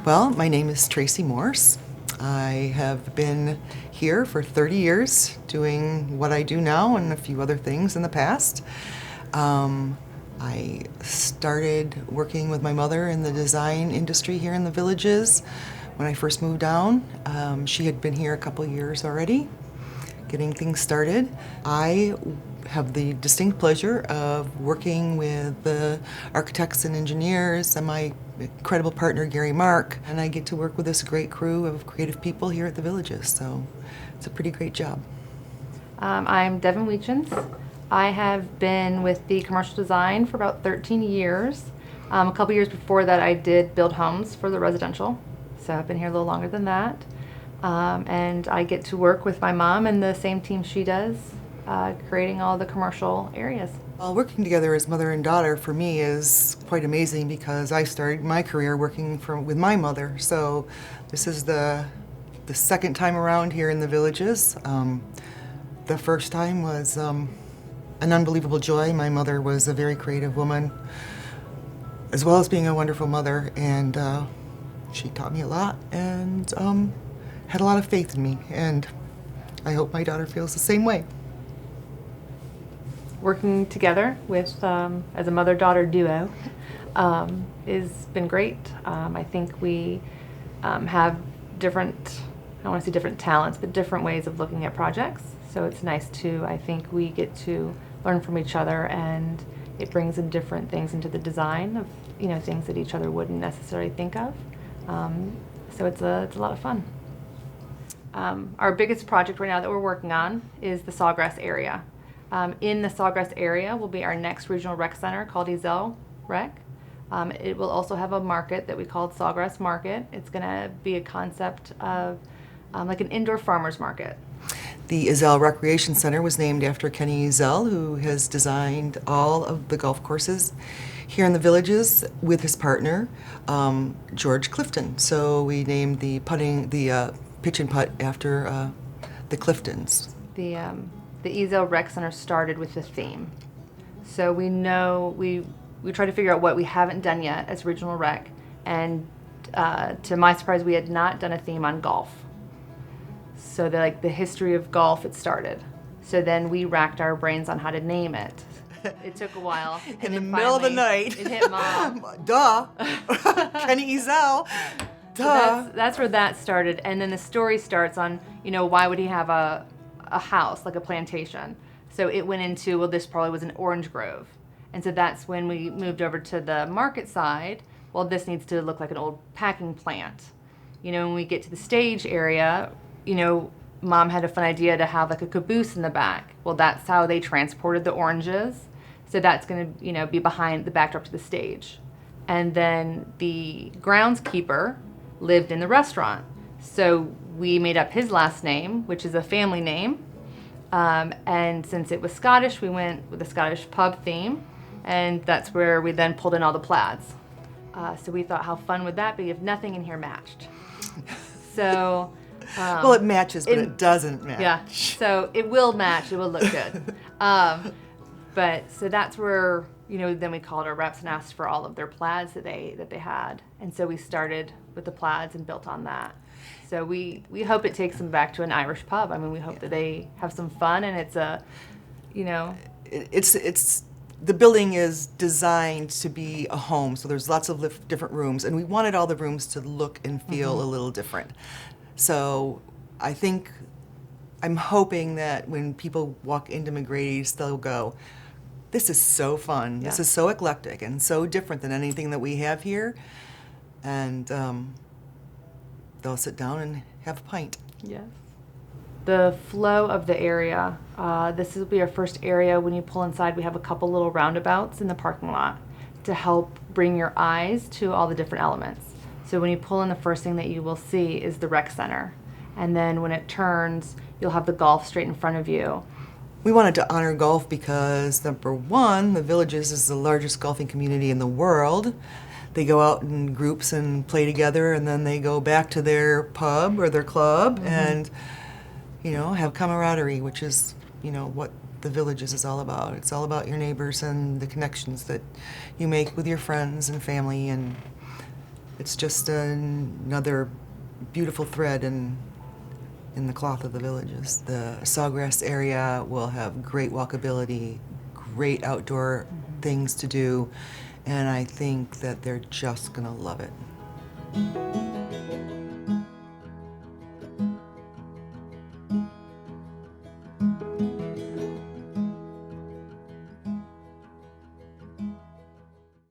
Well, my name is Tracy Morse. I have been here for 30 years doing what I do now and a few other things in the past. I started working with my mother in the design industry here in the Villages when I first moved down. She had been here a couple years already, getting things started. I have the distinct pleasure of working with the architects and engineers and my incredible partner Gary Mark, and I get to work with this great crew of creative people here at the Villages, so it's a pretty great job. I'm Devin. I have been with the commercial design for about 13 years. A couple years before that I did build homes for the residential, so I've been here a little longer than that. And I get to work with my mom and the same team she does, creating all the commercial areas. Well, working together as mother and daughter for me is quite amazing because I started my career working with my mother. So this is the second time around here in the Villages. The first time was an unbelievable joy. My mother was a very creative woman, as well as being a wonderful mother, and she taught me a lot and had a lot of faith in me, and I hope my daughter feels the same way. Working together with as a mother-daughter duo has been great. I think we have different, I don't want to say different talents, but different ways of looking at projects. So it's nice to, I think we get to learn from each other, and it brings in different things into the design of, things that each other wouldn't necessarily think of. So it's a lot of fun. Our biggest project right now that we're working on is the Sawgrass area. In the Sawgrass area will be our next regional rec center called Ezel Rec. It will also have a market that we call Sawgrass Market. It's going to be a concept of like an indoor farmer's market. The Ezel Recreation Center was named after Kenny Ezel, who has designed all of the golf courses here in the Villages with his partner, George Clifton. So we named the pitch and putt after the Cliftons. The Ezel Rec Center started with a theme. So we know, we try to figure out what we haven't done yet as regional rec, and to my surprise, we had not done a theme on golf. So the history of golf, it started. So then we racked our brains on how to name it. It took a while. In the middle of the night. It hit Mom. Duh. Kenny Ezel. Duh. So that's where that started. And then the story starts on, why would he have a house, like a plantation? So it went into, well, this probably was an orange grove. And so that's when we moved over to the market side. Well, this needs to look like an old packing plant. When we get to the stage area, Mom had a fun idea to have like a caboose in the back. Well, that's how they transported the oranges. So that's going to, be behind the backdrop to the stage. And then the groundskeeper lived in the restaurant. So we made up his last name, which is a family name. And since it was Scottish, we went with a Scottish pub theme. And that's where we then pulled in all the plaids. So we thought, how fun would that be if nothing in here matched? So... well, it matches, but it doesn't match. Yeah, so it will match. It will look good. But so that's where, then we called our reps and asked for all of their plaids that they had. And so we started with the plaids and built on that. So we hope it takes them back to an Irish pub. I mean, we hope that they have some fun, and it's a, It's the building is designed to be a home, so there's lots of different rooms, and we wanted all the rooms to look and feel a little different. So I'm hoping that when people walk into McGrady's, they'll go, this is so fun. Yeah. This is so eclectic and so different than anything that we have here. And they'll sit down and have a pint. Yes. The flow of the area, this will be our first area. When you pull inside, we have a couple little roundabouts in the parking lot to help bring your eyes to all the different elements. So when you pull in, the first thing that you will see is the rec center. And then when it turns, you'll have the golf straight in front of you. We wanted to honor golf because, number one, the Villages is the largest golfing community in the world. They go out in groups and play together, and then they go back to their pub or their club and, have camaraderie, which is, what the Villages is all about. It's all about your neighbors and the connections that you make with your friends and family, and it's just another beautiful thread in the cloth of the villages. The Sawgrass area will have great walkability, great outdoor things to do, and I think that they're just gonna love it.